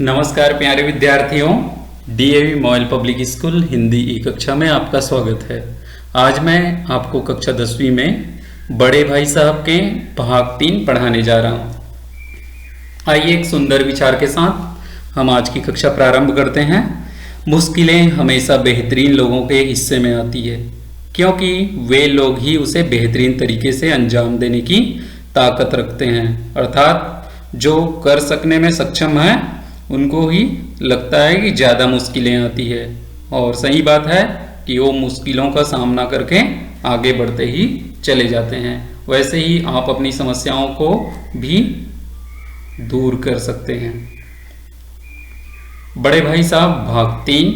नमस्कार प्यारे विद्यार्थियों, DAV model public school Hindi ई कक्षा में आपका स्वागत है। आज मैं आपको कक्षा 10वीं में बड़े भाई साहब के भाग 3 पढ़ाने जा रहा हूँ। आइए एक सुंदर विचार के साथ हम आज की कक्षा प्रारंभ करते हैं। मुश्किलें हमेशा बेहतरीन लोगों के हिस्से में आती है, क्योंकि वे लोग ही उसे बेहतरीन तरीके से अंजाम देने की ताकत रखते हैं। अर्थात जो कर सकने में सक्षम है उनको ही लगता है कि ज़्यादा मुश्किलें आती है, और सही बात है कि वो मुश्किलों का सामना करके आगे बढ़ते ही चले जाते हैं। वैसे ही आप अपनी समस्याओं को भी दूर कर सकते हैं। बड़े भाई साहब भाग 3।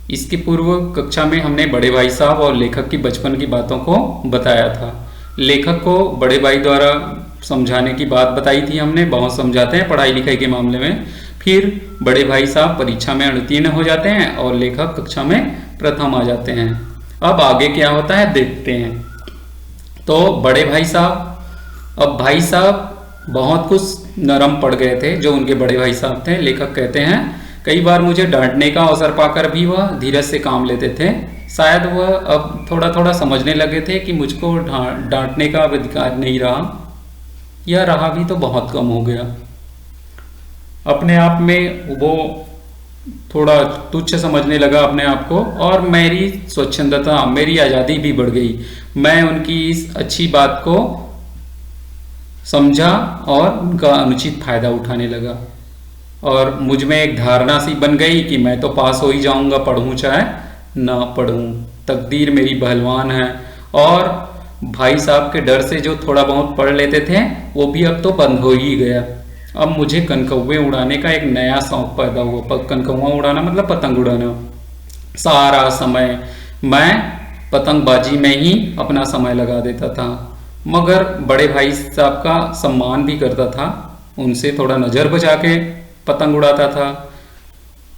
इसकी पूर्व कक्षा में हमने बड़े भाई साहब और लेखक की बचपन की बातों को बताया था। लेखक को बड़े भाई द्वारा समझाने की बात बताई थी हमने, बहुत समझाते हैं पढ़ाई लिखाई के मामले में। फिर बड़े भाई साहब परीक्षा में उत्तीर्ण हो जाते हैं और लेखक कक्षा में प्रथम आ जाते हैं। अब आगे क्या होता है देखते हैं। तो बड़े भाई साहब, अब भाई साहब बहुत कुछ नरम पड़ गए थे जो उनके बड़े भाई साहब थे। लेखक कहते हैं कई बार मुझे डांटने का अवसर पाकर भी वह धीरज से काम लेते थे। शायद वह अब थोड़ा थोड़ा समझने लगे थे कि मुझको डांटने का अधिकार नहीं रहा, या रहा भी तो बहुत कम हो गया। अपने आप में वो थोड़ा तुच्छ समझने लगा अपने आप को, और मेरी स्वच्छंदता, मेरी आज़ादी भी बढ़ गई। मैं उनकी इस अच्छी बात को समझा और उनका अनुचित फायदा उठाने लगा, और मुझ में एक धारणा सी बन गई कि मैं तो पास हो ही जाऊंगा, पढ़ूं चाहे ना पढ़ूं, तकदीर मेरी पहलवान है। और भाई साहब के डर से जो थोड़ा बहुत पढ़ लेते थे वो भी अब तो बंद हो ही गया। अब मुझे कनकौवे उड़ाने का एक नया शौक पैदा हुआ। कनकौवा उड़ाना मतलब पतंग उड़ाना। सारा समय मैं पतंगबाजी में ही अपना समय लगा देता था, मगर बड़े भाई साहब का सम्मान भी करता था। उनसे थोड़ा नज़र बचा के पतंग उड़ाता था।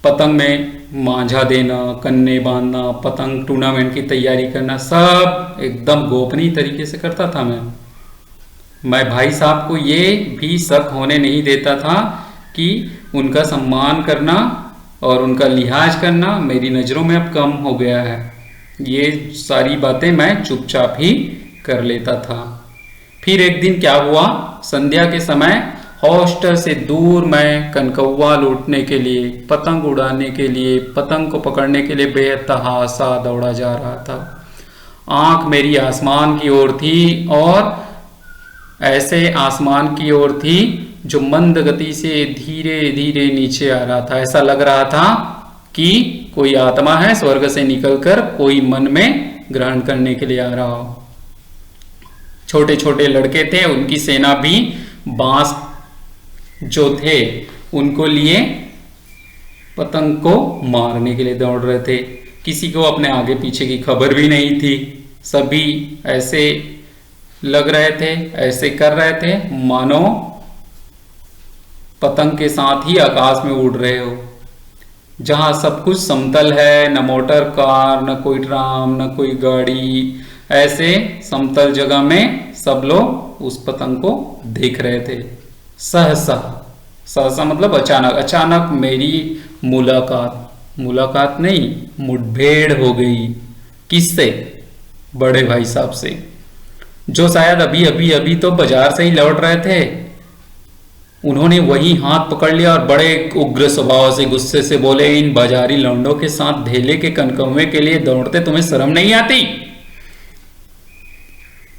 पतंग में मांझा देना, कन्ने बांधना, पतंग टूर्नामेंट की तैयारी करना, सब एकदम गोपनीय तरीके से करता था। मैं भाई साहब को ये भी शक होने नहीं देता था कि उनका सम्मान करना और उनका लिहाज करना मेरी नज़रों में अब कम हो गया है। ये सारी बातें मैं चुपचाप ही कर लेता था। फिर एक दिन क्या हुआ, संध्या के समय हॉस्टल से दूर मैं कनकौवा लूटने के लिए, पतंग उड़ाने के लिए, पतंग को पकड़ने के लिए बेतहाशा दौड़ा जा रहा था। आंख मेरी आसमान की ओर थी, और ऐसे आसमान की ओर थी जो मंद गति से धीरे धीरे नीचे आ रहा था। ऐसा लग रहा था कि कोई आत्मा है स्वर्ग से निकलकर कोई मन में ग्रहण करने के लिए आ रहा हो। छोटे छोटे लड़के थे, उनकी सेना भी बांस जो थे उनको लिए पतंग को मारने के लिए दौड़ रहे थे। किसी को अपने आगे पीछे की खबर भी नहीं थी। सभी ऐसे लग रहे थे, ऐसे कर रहे थे मानो पतंग के साथ ही आकाश में उड़ रहे हो, जहां सब कुछ समतल है, न मोटर कार, न कोई ट्राम, न कोई गाड़ी। ऐसे समतल जगह में सब लोग उस पतंग को देख रहे थे। सहसा, सहसा मतलब अचानक, अचानक मेरी मुलाकात नहीं, मुठभेड़ हो गई। किससे? बड़े भाई साहब से, जो शायद अभी तो बाजार से ही लौट रहे थे। उन्होंने वही हाथ पकड़ लिया और बड़े उग्र स्वभाव से गुस्से से बोले, इन बाजारी लौंडों के साथ धेले के कनकौवे के लिए दौड़ते तुम्हें शर्म नहीं आती?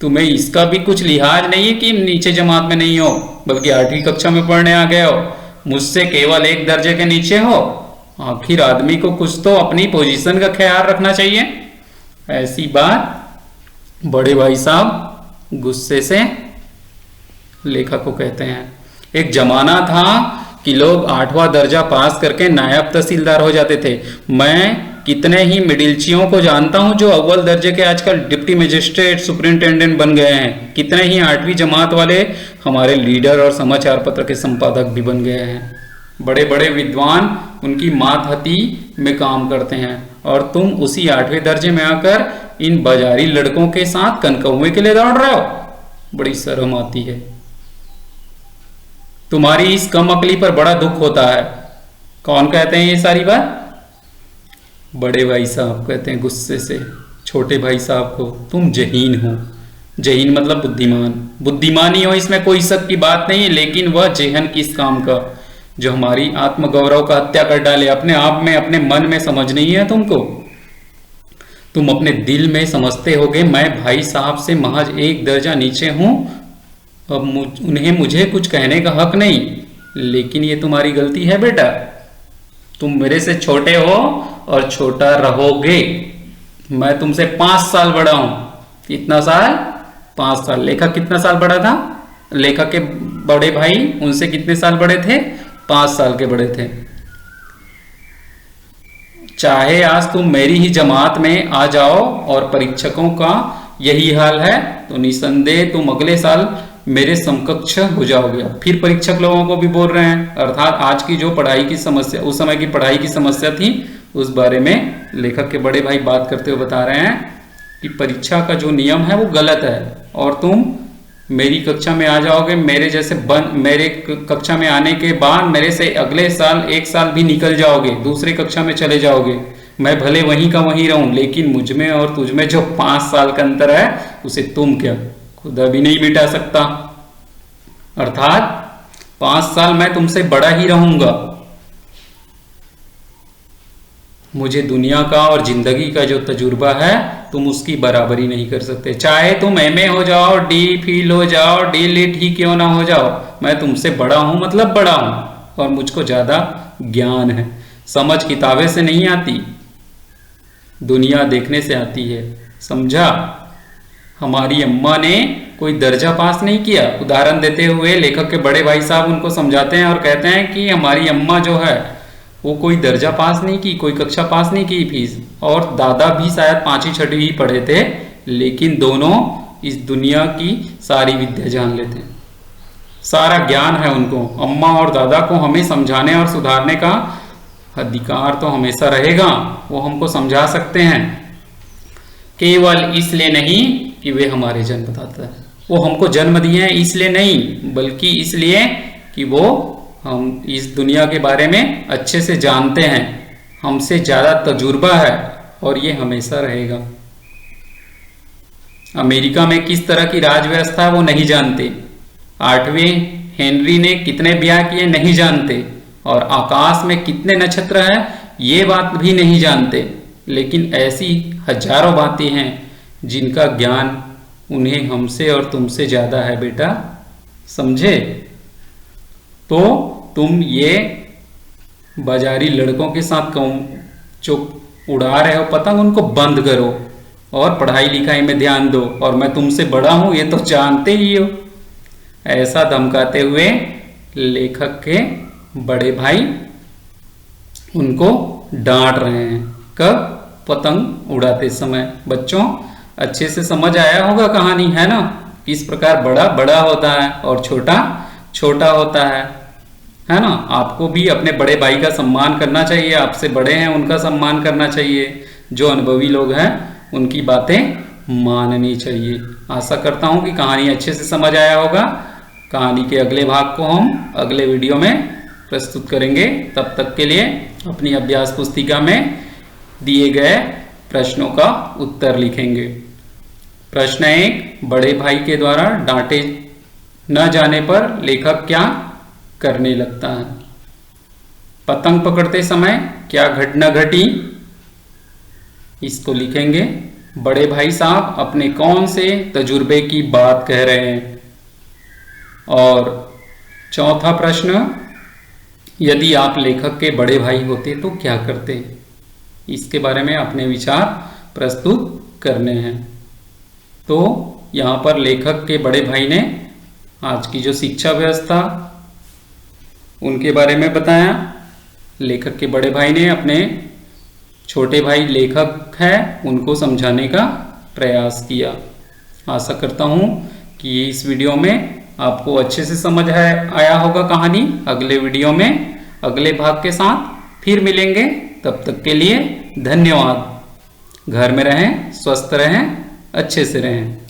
तुम्हें इसका भी कुछ लिहाज नहीं है कि नीचे जमात में नहीं हो, बल्कि 8वीं कक्षा में पढ़ने आ गए हो, मुझसे केवल एक दर्जे के नीचे हो। आखिर आदमी को कुछ तो अपनी पोजीशन का ख्याल रखना चाहिए। ऐसी बात बड़े भाई साहब गुस्से से लेखक को कहते हैं। एक जमाना था कि लोग 8वां दर्जा पास करके नायब तहसीलदार हो जाते थे। मैं कितने ही मिडिलचियों को जानता हूं जो अव्वल दर्जे के आजकल डिप्टी मजिस्ट्रेट, सुपरिंटेंडेंट बन गए हैं। कितने ही 8वीं जमात वाले हमारे लीडर और समाचार पत्र के संपादक भी बन गए हैं। बड़े बड़े विद्वान उनकी मातहती में काम करते हैं, और तुम उसी 8वें दर्जे में आकर इन बाजारी लड़कों के साथ कनकौवे के लिए दौड़ रहे हो। बड़ी शर्म आती है। तुम्हारी इस कम अकली पर बड़ा दुख होता है। कौन कहते हैं ये सारी बात? बड़े भाई साहब कहते हैं गुस्से से छोटे भाई साहब को, तुम जहीन हो। जहीन मतलब बुद्धिमान। बुद्धिमानी हो इसमें कोई शक की बात नहीं है, लेकिन वह जेहन किस काम का जो हमारी आत्मगौरव का हत्या कर डाले। अपने आप में, अपने मन में समझ नहीं है तुमको। तुम अपने दिल में समझते होगे मैं भाई साहब से महज एक दर्जा नीचे हूं, अब उन्हें मुझे कुछ कहने का हक नहीं। लेकिन ये तुम्हारी गलती है बेटा। तुम मेरे से छोटे हो और छोटा रहोगे। मैं तुमसे 5 साल बड़ा हूं। कितना साल? 5 साल। लेखक कितना साल बड़ा था? लेखक के बड़े भाई उनसे कितने साल बड़े थे? 5 साल के बड़े थे। चाहे आज तुम मेरी ही जमात में आ जाओ और परीक्षकों का यही हाल है, तो निसंदेह तुम अगले साल मेरे समकक्ष हो जाओगे। फिर परीक्षक लोगों को भी बोल रहे हैं, अर्थात आज की जो पढ़ाई की समस्या, उस समय की पढ़ाई की समस्या थी, उस बारे में लेखक के बड़े भाई बात करते हुए बता रहे हैं कि परीक्षा का जो नियम है वो गलत है और तुम मेरी कक्षा में आ जाओगे। मेरे जैसे मेरे कक्षा में आने के बाद मेरे से अगले साल 1 साल भी निकल जाओगे, दूसरे कक्षा में चले जाओगे। मैं भले वहीं का वहीं रहूं, लेकिन मुझ में और तुझ में जो 5 साल का अंतर है उसे तुम क्या खुदा भी नहीं मिटा सकता। अर्थात 5 साल मैं तुमसे बड़ा ही रहूंगा। मुझे दुनिया का और जिंदगी का जो तजुर्बा है तुम उसकी बराबरी नहीं कर सकते। चाहे तुम एमए हो जाओ, डी फिल हो जाओ, डी लिट ही क्यों ना हो जाओ, मैं तुमसे बड़ा हूं मतलब बड़ा हूं और मुझको ज्यादा ज्ञान है। समझ किताबें से नहीं आती, दुनिया देखने से आती है। समझा? हमारी अम्मा ने कोई दर्जा पास नहीं किया। उदाहरण देते हुए लेखक के बड़े भाई साहब उनको समझाते हैं और कहते हैं कि हमारी अम्मा जो है वो कोई दर्जा पास नहीं की, कोई कक्षा पास नहीं की फीस, और दादा भी शायद 5वीं 6वीं ही पढ़े थे, लेकिन दोनों इस दुनिया की सारी विद्या जान लेते हैं। सारा ज्ञान है उनको। अम्मा और दादा को हमें समझाने और सुधारने का अधिकार तो हमेशा रहेगा। वो हमको समझा सकते हैं, केवल इसलिए नहीं कि वे हमारे जन्मदाता हैं। वो हमको जन्म दिए हैं इसलिए नहीं, बल्कि इसलिए कि वो हम इस दुनिया के बारे में अच्छे से जानते हैं, हमसे ज्यादा तजुर्बा है और ये हमेशा रहेगा। अमेरिका में किस तरह की राज व्यवस्था है वो नहीं जानते। 8वें हेनरी ने कितने ब्याह किए नहीं जानते, और आकाश में कितने नक्षत्र हैं ये बात भी नहीं जानते। लेकिन ऐसी हजारों बातें हैं जिनका ज्ञान उन्हें हमसे और तुमसे ज्यादा है बेटा। समझे? तो तुम ये बाजारी लड़कों के साथ जो उड़ा रहे हो पतंग, उनको बंद करो और पढ़ाई लिखाई में ध्यान दो। और मैं तुमसे बड़ा हूं ये तो जानते ही हो। ऐसा धमकाते हुए लेखक के बड़े भाई उनको डांट रहे हैं। कब? पतंग उड़ाते समय। बच्चों अच्छे से समझ आया होगा कहानी, है ना? किस प्रकार बड़ा बड़ा होता है और छोटा छोटा होता है ना? आपको भी अपने बड़े भाई का सम्मान करना चाहिए। आपसे बड़े हैं उनका सम्मान करना चाहिए। जो अनुभवी लोग हैं उनकी बातें माननी चाहिए। आशा करता हूं कि कहानी अच्छे से समझ आया होगा। कहानी के अगले भाग को हम अगले वीडियो में प्रस्तुत करेंगे। तब तक के लिए अपनी अभ्यास पुस्तिका में दिए गए प्रश्नों का उत्तर लिखेंगे। प्रश्न 1, बड़े भाई के द्वारा डांटे न जाने पर लेखक क्या करने लगता है? पतंग पकड़ते समय क्या घटना घटी? इसको लिखेंगे। बड़े भाई साहब अपने कौन से तजुर्बे की बात कह रहे हैं? और चौथा प्रश्न, यदि आप लेखक के बड़े भाई होते तो क्या करते? इसके बारे में अपने विचार प्रस्तुत करने हैं। तो यहाँ पर लेखक के बड़े भाई ने आज की जो शिक्षा व्यवस्था उनके बारे में बताया। लेखक के बड़े भाई ने अपने छोटे भाई लेखक है उनको समझाने का प्रयास किया। आशा करता हूँ कि इस वीडियो में आपको अच्छे से समझ आया होगा कहानी। अगले वीडियो में अगले भाग के साथ फिर मिलेंगे। तब तक के लिए धन्यवाद। घर में रहें, स्वस्थ रहें, अच्छे से रहें।